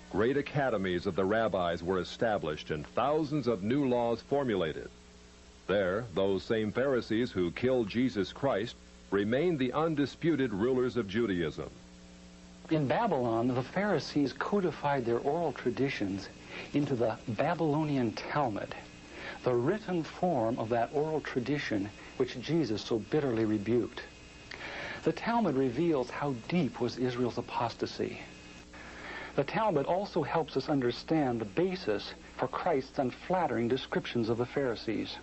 great academies of the rabbis were established and thousands of new laws formulated. There, those same Pharisees who killed Jesus Christ remained the undisputed rulers of Judaism. In Babylon, the Pharisees codified their oral traditions into the Babylonian Talmud, the written form of that oral tradition which Jesus so bitterly rebuked. The Talmud reveals how deep was Israel's apostasy. The Talmud also helps us understand the basis for Christ's unflattering descriptions of the Pharisees.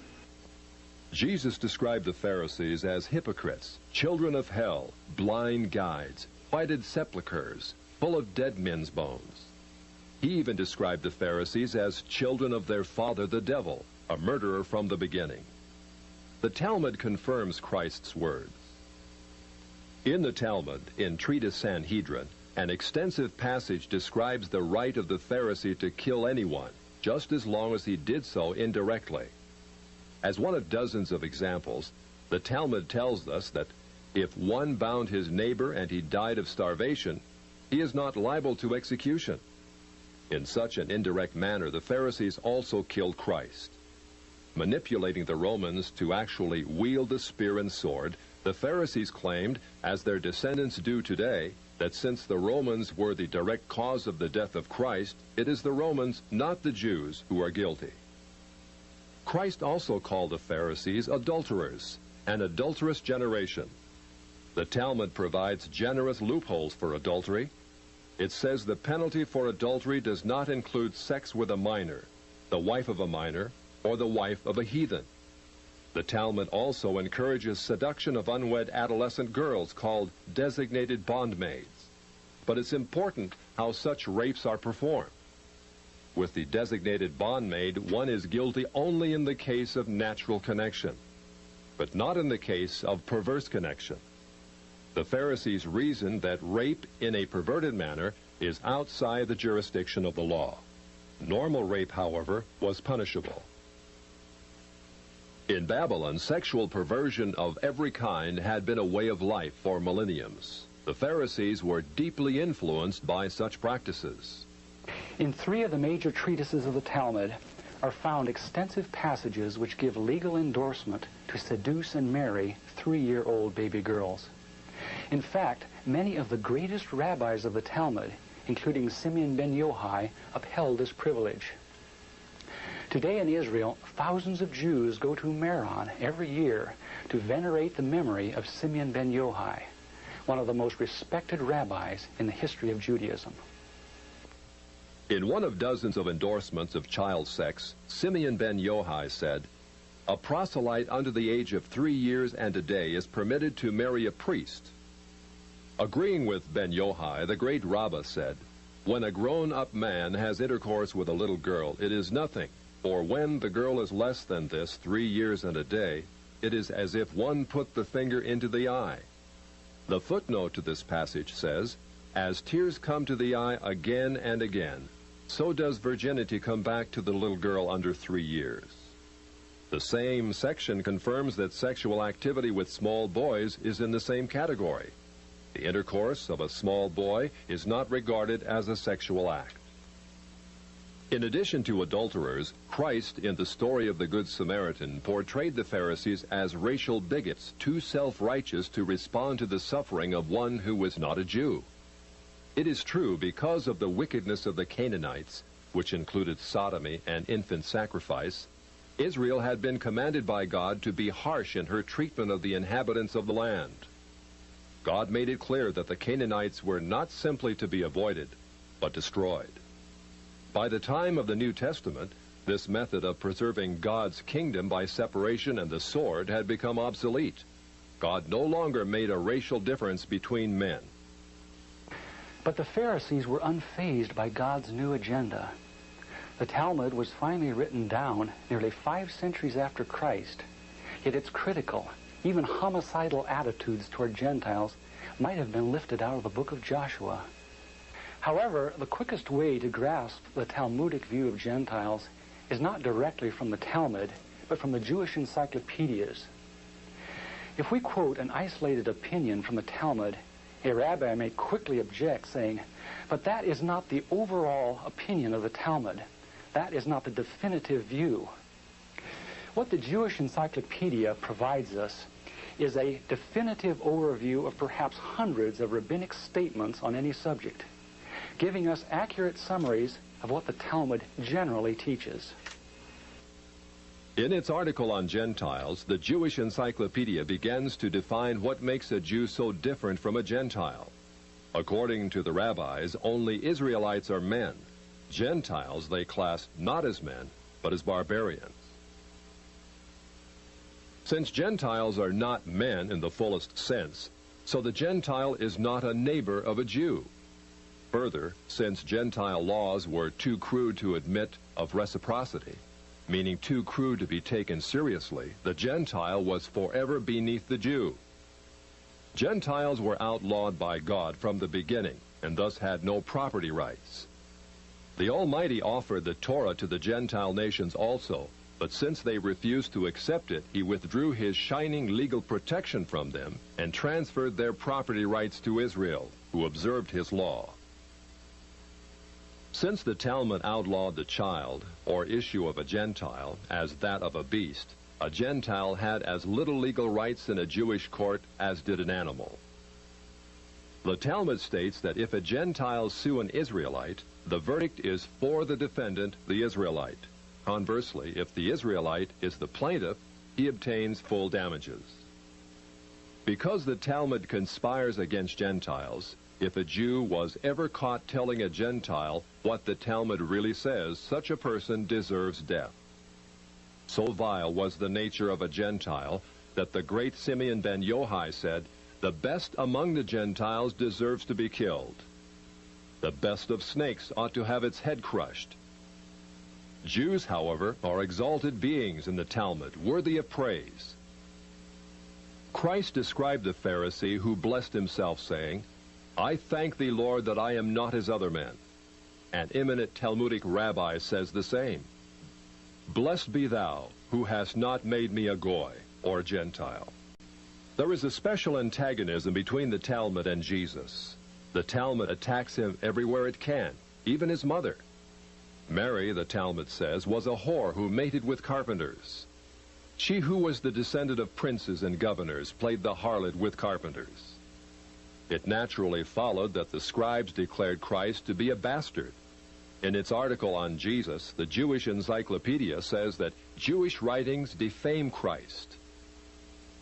Jesus described the Pharisees as hypocrites, children of hell, blind guides, whited sepulchres, full of dead men's bones. He even described the Pharisees as children of their father the devil, a murderer from the beginning. The Talmud confirms Christ's words. In the Talmud, in Treatise Sanhedrin, an extensive passage describes the right of the Pharisee to kill anyone, just as long as he did so indirectly. As one of dozens of examples, the Talmud tells us that if one bound his neighbor and he died of starvation, he is not liable to execution. In such an indirect manner, the Pharisees also killed Christ. Manipulating the Romans to actually wield the spear and sword, the Pharisees claimed, as their descendants do today, that since the Romans were the direct cause of the death of Christ, it is the Romans, not the Jews, who are guilty. Christ also called the Pharisees adulterers, an adulterous generation. The Talmud provides generous loopholes for adultery. It says the penalty for adultery does not include sex with a minor, the wife of a minor, or the wife of a heathen. The Talmud also encourages seduction of unwed adolescent girls called designated bondmaids. But it's important how such rapes are performed. With the designated bondmaid, one is guilty only in the case of natural connection, but not in the case of perverse connection. The Pharisees reasoned that rape in a perverted manner is outside the jurisdiction of the law. Normal rape, however, was punishable. In Babylon, sexual perversion of every kind had been a way of life for millenniums. The Pharisees were deeply influenced by such practices. In 3 of the major treatises of the Talmud are found extensive passages which give legal endorsement to seduce and marry 3-year-old baby girls. In fact, many of the greatest rabbis of the Talmud, including Simeon ben Yochai, upheld this privilege. Today in Israel, thousands of Jews go to Meron every year to venerate the memory of Simeon ben Yochai, one of the most respected rabbis in the history of Judaism. In one of dozens of endorsements of child sex, Simeon ben Yochai said, "A proselyte under the age of 3 years and a day is permitted to marry a priest." Agreeing with ben Yochai, the great Rabbah said, "When a grown-up man has intercourse with a little girl, it is nothing, for when the girl is less than this, 3 years and a day, it is as if one put the finger into the eye." The footnote to this passage says, "As tears come to the eye again and again, so does virginity come back to the little girl under 3 years." The same section confirms that sexual activity with small boys is in the same category. The intercourse of a small boy is not regarded as a sexual act. In addition to adulterers, Christ, in the story of the Good Samaritan, portrayed the Pharisees as racial bigots, too self-righteous to respond to the suffering of one who was not a Jew. It is true, because of the wickedness of the Canaanites, which included sodomy and infant sacrifice, Israel had been commanded by God to be harsh in her treatment of the inhabitants of the land. God made it clear that the Canaanites were not simply to be avoided, but destroyed. By the time of the New Testament, this method of preserving God's kingdom by separation and the sword had become obsolete. God no longer made a racial difference between men. But the Pharisees were unfazed by God's new agenda. The Talmud was finally written down nearly 5 centuries after Christ, yet its critical, even homicidal attitudes toward Gentiles might have been lifted out of the book of Joshua. However, the quickest way to grasp the Talmudic view of Gentiles is not directly from the Talmud, but from the Jewish encyclopedias. If we quote an isolated opinion from the Talmud, A rabbi may quickly object, saying, but that is not the overall opinion of the Talmud. That is not the definitive view. What the Jewish Encyclopedia provides us is a definitive overview of perhaps hundreds of rabbinic statements on any subject, giving us accurate summaries of what the Talmud generally teaches. In its article on Gentiles, the Jewish Encyclopedia begins to define what makes a Jew so different from a Gentile. According to the rabbis, only Israelites are men. Gentiles they class not as men, but as barbarians. Since Gentiles are not men in the fullest sense, so the Gentile is not a neighbor of a Jew. Further, since Gentile laws were too crude to admit of reciprocity, meaning too crude to be taken seriously, the Gentile was forever beneath the Jew. Gentiles were outlawed by God from the beginning, and thus had no property rights. The Almighty offered the Torah to the Gentile nations also, but since they refused to accept it, he withdrew his shining legal protection from them and transferred their property rights to Israel, who observed his law. Since the Talmud outlawed the child, or issue of a Gentile, as that of a beast, a Gentile had as little legal rights in a Jewish court as did an animal. The Talmud states that if a Gentile sue an Israelite, the verdict is for the defendant, the Israelite. Conversely, if the Israelite is the plaintiff, he obtains full damages. Because the Talmud conspires against Gentiles, if a Jew was ever caught telling a Gentile what the Talmud really says, such a person deserves death. So vile was the nature of a Gentile that the great Simeon ben Yochai said, "The best among the Gentiles deserves to be killed. The best of snakes ought to have its head crushed." Jews, however, are exalted beings in the Talmud, worthy of praise. Christ described the Pharisee who blessed himself, saying, "I thank thee, Lord, that I am not as other men." An eminent Talmudic rabbi says the same. "Blessed be thou, who hast not made me a Goy, or Gentile." There is a special antagonism between the Talmud and Jesus. The Talmud attacks him everywhere it can, even his mother. Mary, the Talmud says, was a whore who mated with carpenters. She who was the descendant of princes and governors played the harlot with carpenters. It naturally followed that the scribes declared Christ to be a bastard. In its article on Jesus, the Jewish Encyclopedia says that Jewish writings defame Christ.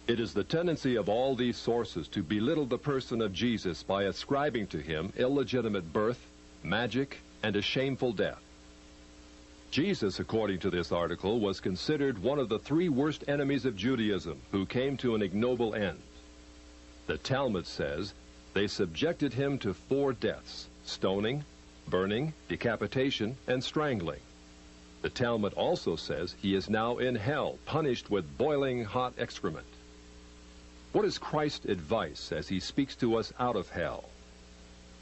It is the tendency of all these sources to belittle the person of Jesus by ascribing to him illegitimate birth, magic, and a shameful death. Jesus, according to this article, was considered one of the three worst enemies of Judaism who came to an ignoble end. The Talmud says they subjected him to 4 deaths: stoning, burning, decapitation, and strangling. The Talmud also says he is now in hell, punished with boiling hot excrement. What is Christ's advice as he speaks to us out of hell?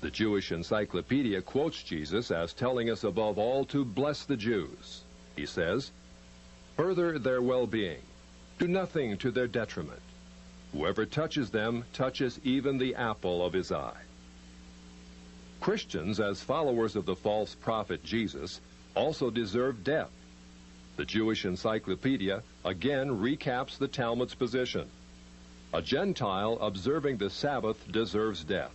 The Jewish Encyclopedia quotes Jesus as telling us above all to bless the Jews. He says, "Further their well-being. Do nothing to their detriment. Whoever touches them touches even the apple of his eye." Christians, as followers of the false prophet Jesus, also deserve death. The Jewish Encyclopedia again recaps the Talmud's position. A Gentile observing the Sabbath deserves death.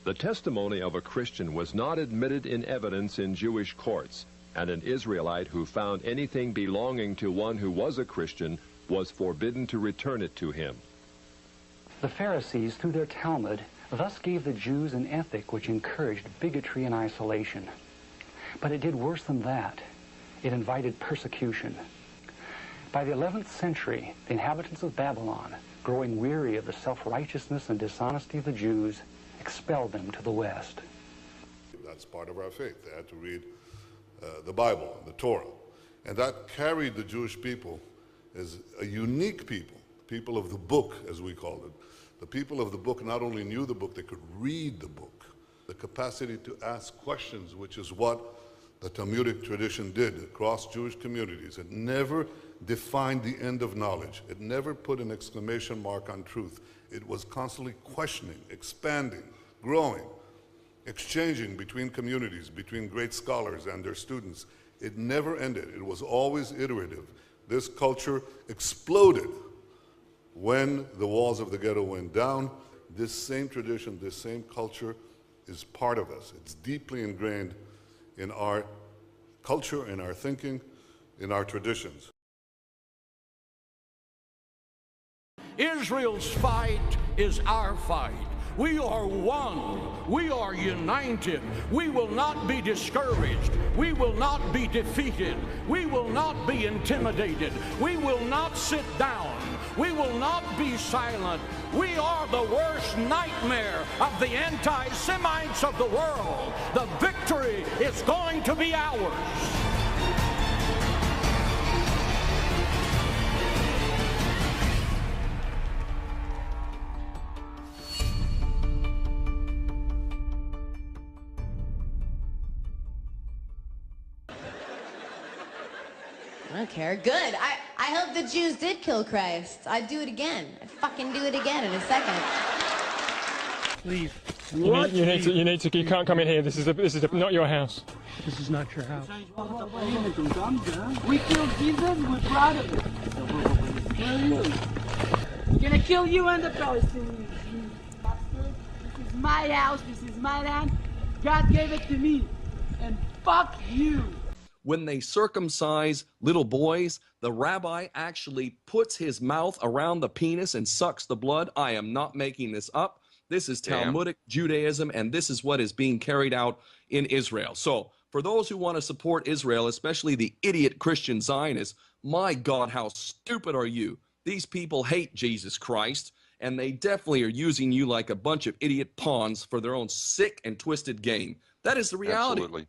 The testimony of a Christian was not admitted in evidence in Jewish courts, and an Israelite who found anything belonging to one who was a Christian was forbidden to return it to him. The Pharisees, through their Talmud, thus gave the Jews an ethic which encouraged bigotry and isolation. But it did worse than that. It invited persecution. By the 11th century, the inhabitants of Babylon, growing weary of the self-righteousness and dishonesty of the Jews, expelled them to the west. That's part of our faith. They had to read the Bible, the Torah. And that carried the Jewish people as a unique people of the book, as we called it. The people of the book not only knew the book, they could read the book. The capacity to ask questions, which is what the Talmudic tradition did across Jewish communities. It never defined the end of knowledge. It never put an exclamation mark on truth. It was constantly questioning, expanding, growing, exchanging between communities, between great scholars and their students. It never ended. It was always iterative. This culture exploded when the walls of the ghetto went down. This same tradition, this same culture is part of us. It's deeply ingrained in our culture, in our thinking, in our traditions. Israel's fight is our fight. We are one. We are united. We will not be discouraged. We will not be defeated. We will not be intimidated. We will not sit down. We will not be silent. We are the worst nightmare of the anti-Semites of the world. The victory is going to be ours. I don't care. Good. I hope the Jews did kill Christ. I'd do it again. I'd fucking do it again in a second. Please. You need to. You can't come in here. This is not your house. This is not your house. We killed Jesus. We're proud of it. Where are you? We're gonna kill you and the Palestinians. You bastard. This is my house. This is my land. God gave it to me. And fuck you. When they circumcise little boys, the rabbi actually puts his mouth around the penis and sucks the blood. I am not making this up. This is Talmudic Judaism, and this is what is being carried out in Israel. So for those who want to support Israel, especially the idiot Christian Zionists, my God, how stupid are you? These people hate Jesus Christ, and they definitely are using you like a bunch of idiot pawns for their own sick and twisted game. That is the reality. Absolutely.